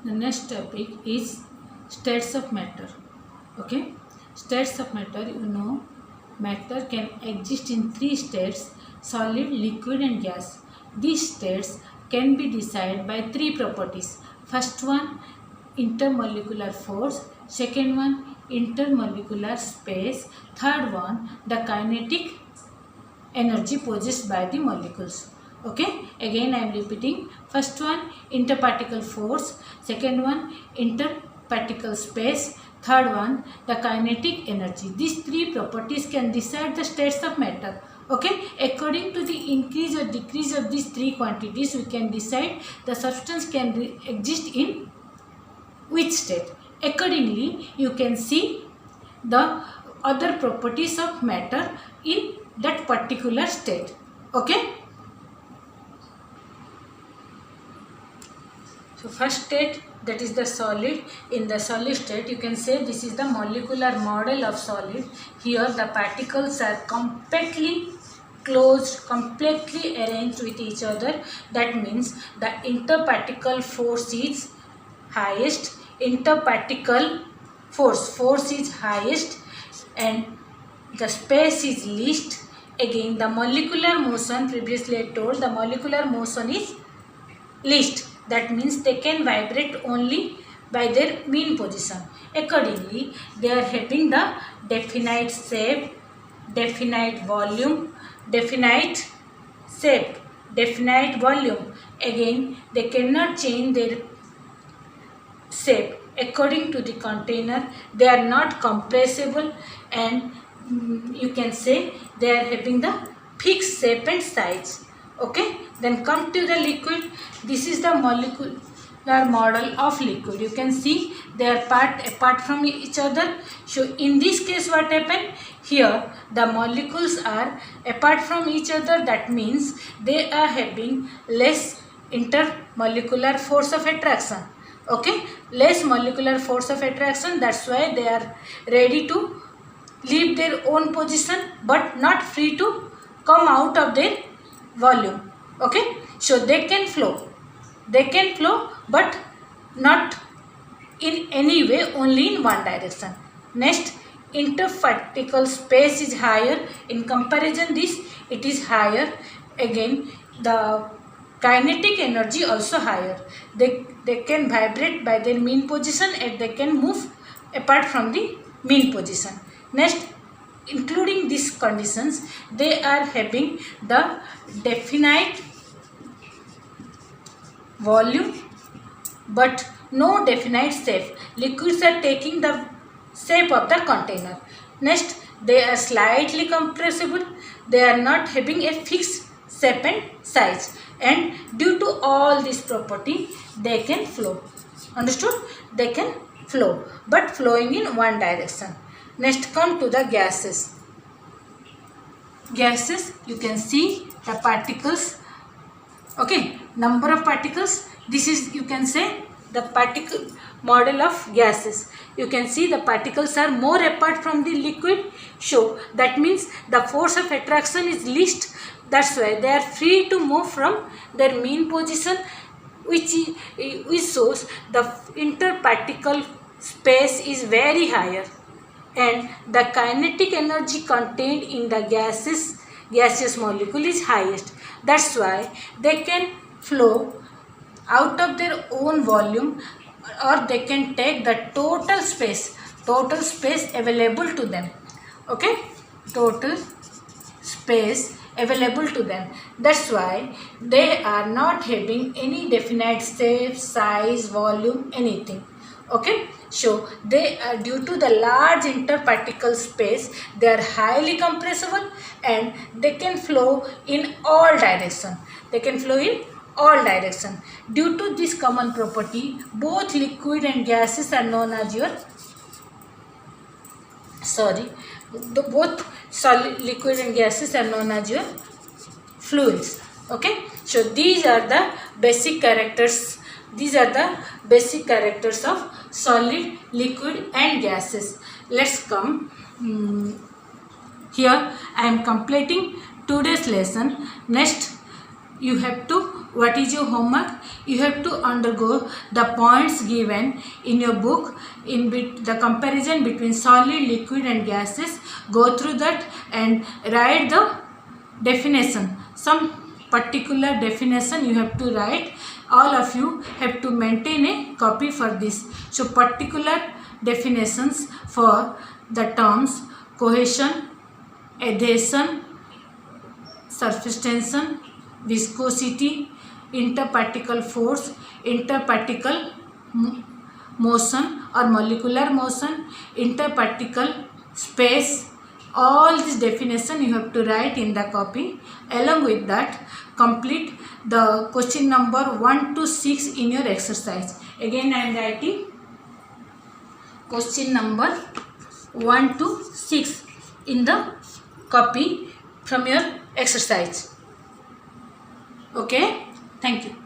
The next topic is states of matter. Okay, states of matter. Matter can exist in three states: solid, liquid, and gas. These states can be decided by three properties. First one, intermolecular force. Second one, intermolecular space. Third one, the kinetic energy possessed by the molecules. Okay, again I am repeating. First one, interparticle force. Second one, interparticle space. Third one, the kinetic energy. These three properties can decide the states of matter. Okay, according to the increase or decrease of these three quantities, we can decide the substance can exist in which state. Accordingly, you can see the other properties of matter in that particular state. Okay. So first state, that is the solid. In the solid state, you can say this is the molecular model of solid. Here the particles are completely closed, completely arranged with each other. That means the interparticle force is highest. Interparticle force is highest, and the space is least. Again, the molecular motion, previously I told, the molecular motion is least. That means they can vibrate only by their mean position. Accordingly, they are having the definite shape, definite volume, definite shape, definite volume. Again, they cannot change their shape according to the container. They are not compressible, and you can say they are having the fixed shape and size. Okay, then come to the liquid. This is the molecular model of liquid. You can see they are apart from each other. So in this case, what happened? Here the molecules are apart from each other. That means they are having less intermolecular force of attraction. Okay, less molecular force of attraction. That's why they are ready to leave their own position, but not free to come out of their volume. Okay, so they can flow, but not in any way, only in one direction. Next, interparticle space is higher. In comparison this, it is higher. Again, the kinetic energy also higher. They can vibrate by their mean position, and they can move apart from the mean position. Next, including these conditions, they are having the definite volume but no definite shape. Liquids are taking the shape of the container. Next, they are slightly compressible. They are not having a fixed shape and size, and due to all this property, they can flow. Understood? They can flow, but flowing in one direction. Next, come to the gases. Gases, you can see the particles. Okay, number of particles. This is, you can say, the particle model of gases. You can see the particles are more apart from the liquid. So that means the force of attraction is least. That's why they are free to move from their mean position, which shows the interparticle space is very higher, and the kinetic energy contained in the gaseous molecule is highest. That's why they can flow out of their own volume, or they can take the total space available to them. Okay, total space available to them. That's why they are not having any definite shape, size, volume, anything. Okay, so they are, due to the large interparticle space, they are highly compressible, and they can flow in all direction. Due to this common property, both liquid and gases are known as your both solid, liquid and gases are known as your fluids. Okay, so these are the basic characters. These are the basic characters of solid, liquid and gases. Let's come here. I am completing today's lesson. Next, you have to what is your homework? You have to undergo the points given in your book in the comparison between solid, liquid and gases. Go through that and write the definition. Some particular definition you have to write. All of you have to maintain a copy for this. So particular definitions for the terms cohesion, adhesion, surface tension, viscosity, interparticle force, interparticle motion or molecular motion, interparticle space. All this definition you have to write in the copy. Along with that, complete the question number 1 to 6 in your exercise. Again I am writing question number 1 to 6 in the copy from your exercise. Okay, thank you.